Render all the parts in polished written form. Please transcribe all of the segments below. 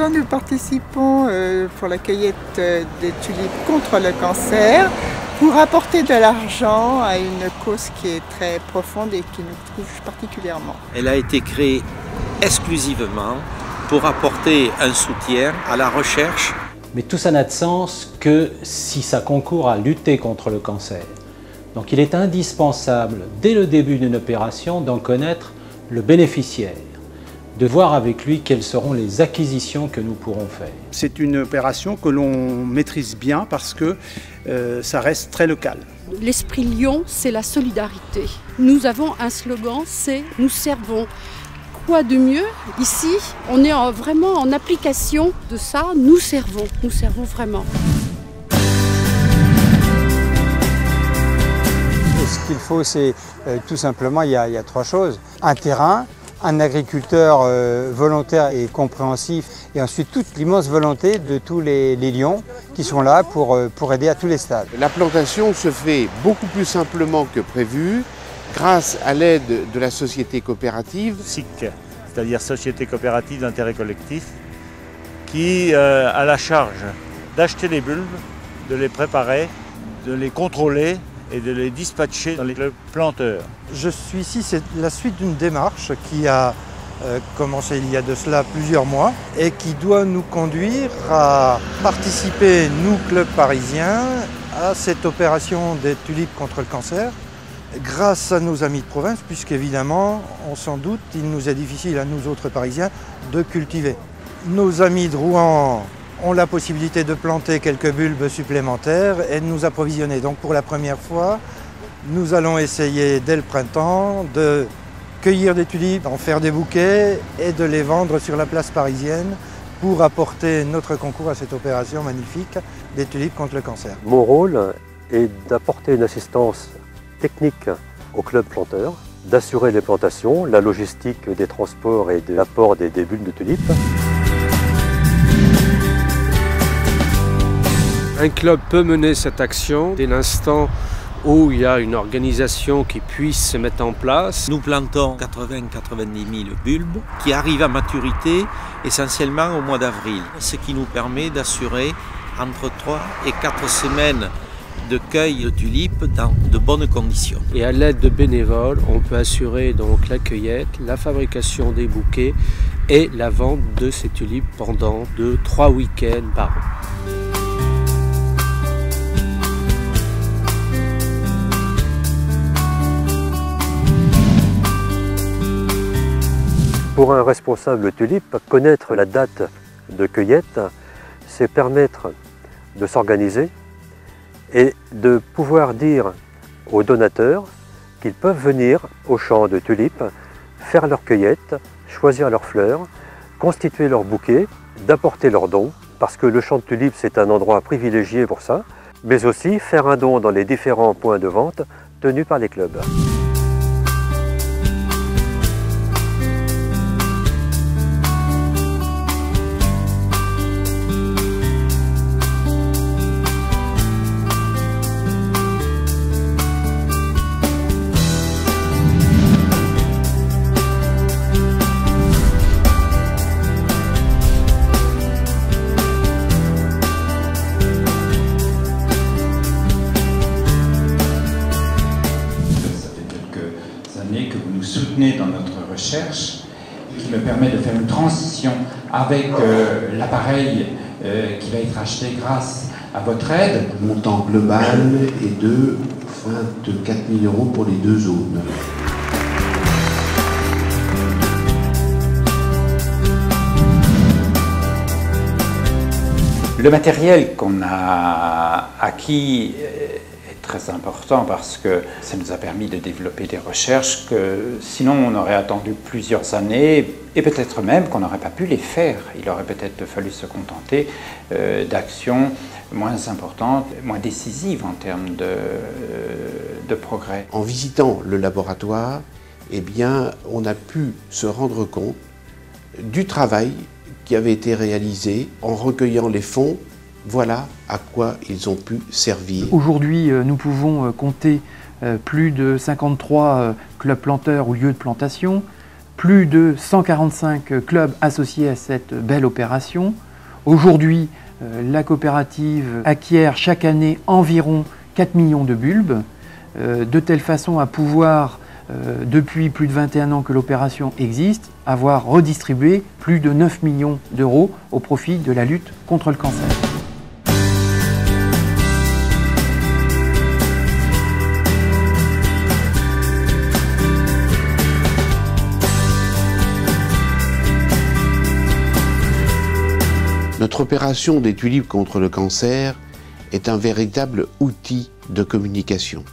ans, nous participons pour la cueillette des tulipes contre le cancer pour apporter de l'argent à une cause qui est très profonde et qui nous touche particulièrement. Elle a été créée exclusivement pour apporter un soutien à la recherche. Mais tout ça n'a de sens que si ça concourt à lutter contre le cancer. Donc il est indispensable, dès le début d'une opération, d'en connaître le bénéficiaire, de voir avec lui quelles seront les acquisitions que nous pourrons faire. C'est une opération que l'on maîtrise bien parce que ça reste très local. L'esprit Lyon, c'est la solidarité. Nous avons un slogan, c'est « Nous servons ». Quoi de mieux? Ici, on est vraiment en application de ça, nous servons vraiment. Ce qu'il faut, c'est tout simplement, il y a trois choses. Un terrain, un agriculteur volontaire et compréhensif, et ensuite toute l'immense volonté de tous les Lyons qui sont là pour aider à tous les stades. La plantation se fait beaucoup plus simplement que prévu, grâce à l'aide de la société coopérative. SIC, c'est-à-dire Société coopérative d'intérêt collectif, qui a la charge d'acheter les bulbes, de les préparer, de les contrôler et de les dispatcher dans les clubs planteurs. Je suis ici, c'est la suite d'une démarche qui a commencé il y a de cela plusieurs mois et qui doit nous conduire à participer, nous, clubs parisiens, à cette opération des tulipes contre le cancer. Grâce à nos amis de province, puisqu'évidemment, on s'en doute, il nous est difficile à nous autres Parisiens de cultiver. Nos amis de Rouen ont la possibilité de planter quelques bulbes supplémentaires et de nous approvisionner. Donc pour la première fois, nous allons essayer dès le printemps de cueillir des tulipes, d'en faire des bouquets et de les vendre sur la place parisienne pour apporter notre concours à cette opération magnifique des tulipes contre le cancer. Mon rôle est d'apporter une assistance technique au club planteur, d'assurer les plantations, la logistique des transports et de l'apport des bulbes de tulipes. Un club peut mener cette action dès l'instant où il y a une organisation qui puisse se mettre en place. Nous plantons 80-90 000 bulbes qui arrivent à maturité essentiellement au mois d'avril, ce qui nous permet d'assurer entre 3 et 4 semaines de cueil de tulipes dans de bonnes conditions. Et à l'aide de bénévoles, on peut assurer donc la cueillette, la fabrication des bouquets et la vente de ces tulipes pendant 2-3 week-ends par an. Pour un responsable tulipe, connaître la date de cueillette, c'est permettre de s'organiser et de pouvoir dire aux donateurs qu'ils peuvent venir au champ de tulipes, faire leur cueillette, choisir leurs fleurs, constituer leur bouquet, d'apporter leurs dons, parce que le champ de tulipes c'est un endroit privilégié pour ça, mais aussi faire un don dans les différents points de vente tenus par les clubs. Que vous nous soutenez dans notre recherche, qui me permet de faire une transition avec l'appareil qui va être acheté grâce à votre aide. Le montant global est de 24 000 € pour les 2 zones. Le matériel qu'on a acquis est très important parce que ça nous a permis de développer des recherches que sinon on aurait attendu plusieurs années et peut-être même qu'on n'aurait pas pu les faire. Il aurait peut-être fallu se contenter d'actions moins importantes, moins décisives en termes de progrès. En visitant le laboratoire, eh bien, on a pu se rendre compte du travail qui avait été réalisé en recueillant les fonds. Voilà à quoi ils ont pu servir. Aujourd'hui, nous pouvons compter plus de 53 clubs planteurs ou lieux de plantation, plus de 145 clubs associés à cette belle opération. Aujourd'hui, la coopérative acquiert chaque année environ 4 millions de bulbes, de telle façon à pouvoir, depuis plus de 21 ans que l'opération existe, avoir redistribué plus de 9 millions d'euros au profit de la lutte contre le cancer. Notre opération des tulipes contre le cancer est un véritable outil de communication.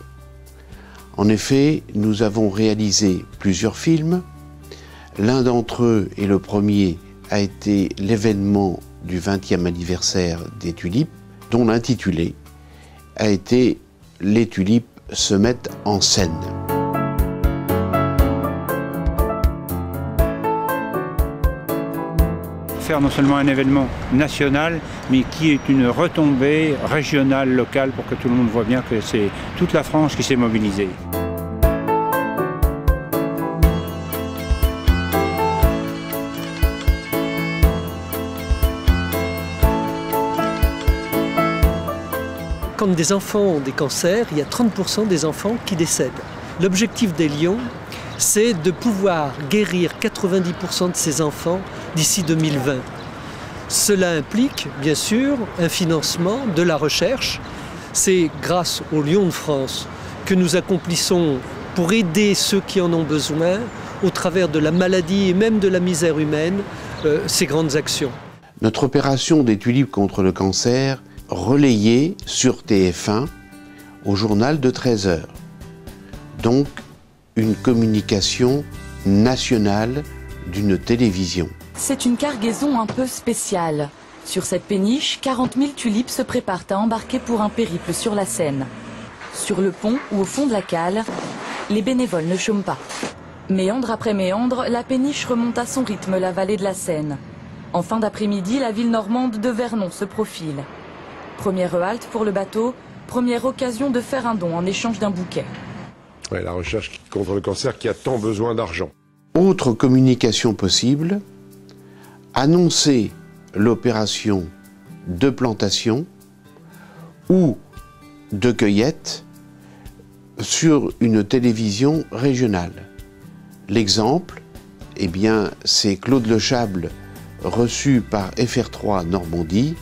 En effet, nous avons réalisé plusieurs films. L'un d'entre eux, et le premier, a été l'événement du 20e anniversaire des tulipes, dont l'intitulé a été « Les tulipes se mettent en scène ». Faire non seulement un événement national, mais qui est une retombée régionale, locale, pour que tout le monde voit bien que c'est toute la France qui s'est mobilisée. Quand des enfants ont des cancers, il y a 30% des enfants qui décèdent. L'objectif des Lions, c'est de pouvoir guérir 90% de ces enfants d'ici 2020. Cela implique, bien sûr, un financement de la recherche. C'est grâce aux Lions de France que nous accomplissons pour aider ceux qui en ont besoin, au travers de la maladie et même de la misère humaine, ces grandes actions. Notre opération des tulipes contre le cancer, relayée sur TF1 au journal de 13 h. Donc, une communication nationale d'une télévision. C'est une cargaison un peu spéciale. Sur cette péniche, 40 000 tulipes se préparent à embarquer pour un périple sur la Seine. Sur le pont ou au fond de la cale, les bénévoles ne chôment pas. Méandre après méandre, la péniche remonte à son rythme la vallée de la Seine. En fin d'après-midi, la ville normande de Vernon se profile. Première halte pour le bateau, première occasion de faire un don en échange d'un bouquet. Ouais, la recherche contre le cancer qui a tant besoin d'argent. Autre communication possible, annoncer l'opération de plantation ou de cueillette sur une télévision régionale. L'exemple, eh bien, c'est Claude Lechable, reçu par FR3 Normandie,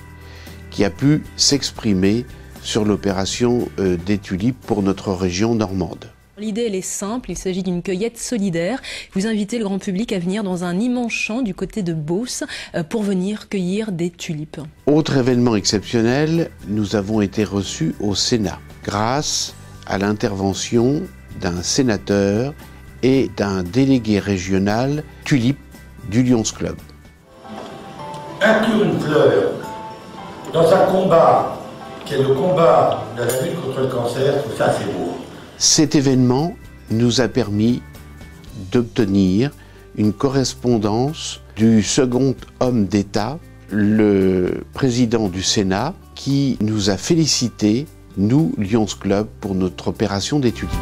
qui a pu s'exprimer sur l'opération des tulipes pour notre région normande. L'idée, elle est simple, il s'agit d'une cueillette solidaire. Vous invitez le grand public à venir dans un immense champ du côté de Beauce pour venir cueillir des tulipes. Autre événement exceptionnel, nous avons été reçus au Sénat grâce à l'intervention d'un sénateur et d'un délégué régional tulipe du Lions Club. Inclure une fleur dans un combat qui est le combat de la lutte contre le cancer, tout ça c'est beau. Cet événement nous a permis d'obtenir une correspondance du second homme d'État, le président du Sénat, qui nous a félicités, nous, Lions Club, pour notre opération des tulipes.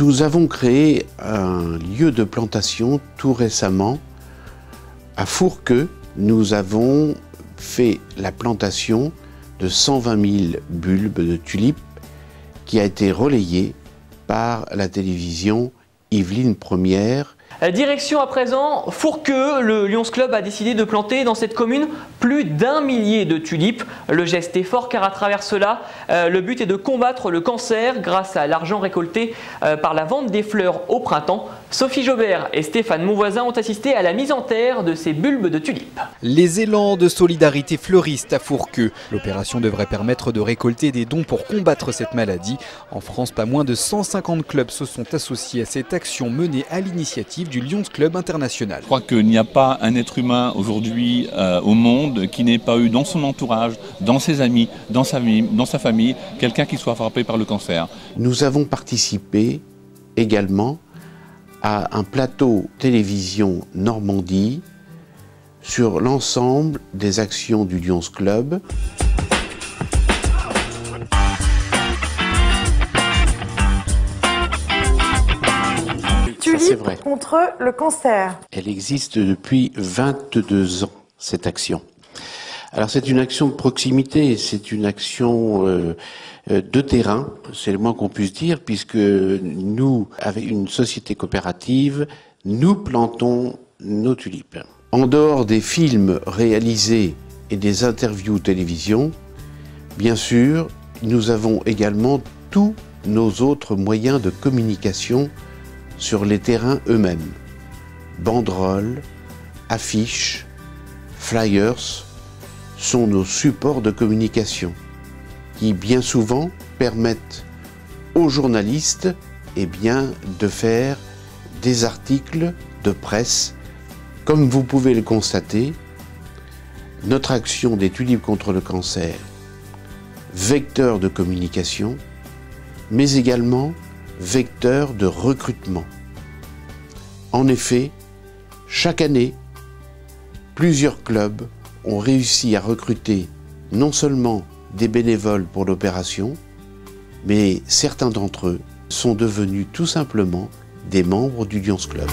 Nous avons créé un lieu de plantation tout récemment à Fourqueux. Nous avons fait la plantation de 120 000 bulbes de tulipes qui a été relayée par la télévision Yveline Première. Direction à présent Fourqueux, le Lions Club a décidé de planter dans cette commune plus d'1 millier de tulipes. Le geste est fort car à travers cela, le but est de combattre le cancer grâce à l'argent récolté par la vente des fleurs au printemps. Sophie Jobert et Stéphane Monvoisin ont assisté à la mise en terre de ces bulbes de tulipes. Les élans de solidarité fleurissent à Fourqueux. L'opération devrait permettre de récolter des dons pour combattre cette maladie. En France, pas moins de 150 clubs se sont associés à cette action menée à l'initiative du Lions Club International. Je crois qu'il n'y a pas un être humain aujourd'hui au monde qui n'ait pas eu dans son entourage, dans ses amis, dans sa famille, quelqu'un qui soit frappé par le cancer. Nous avons participé également à un plateau télévision Normandie sur l'ensemble des actions du Lions Club. Tulipe contre le cancer. Elle existe depuis 22 ans, cette action. Alors c'est une action de proximité, c'est une action de terrain, c'est le moins qu'on puisse dire, puisque nous, avec une société coopérative, nous plantons nos tulipes. En dehors des films réalisés et des interviews télévision, bien sûr, nous avons également tous nos autres moyens de communication sur les terrains eux-mêmes. Banderoles, affiches, flyers sont nos supports de communication qui bien souvent permettent aux journalistes de faire des articles de presse. Comme vous pouvez le constater, notre action des tulipes contre le cancer, vecteur de communication, mais également vecteur de recrutement. En effet, chaque année, plusieurs clubs ont réussi à recruter non seulement des bénévoles pour l'opération, mais certains d'entre eux sont devenus tout simplement des membres du Lions Club.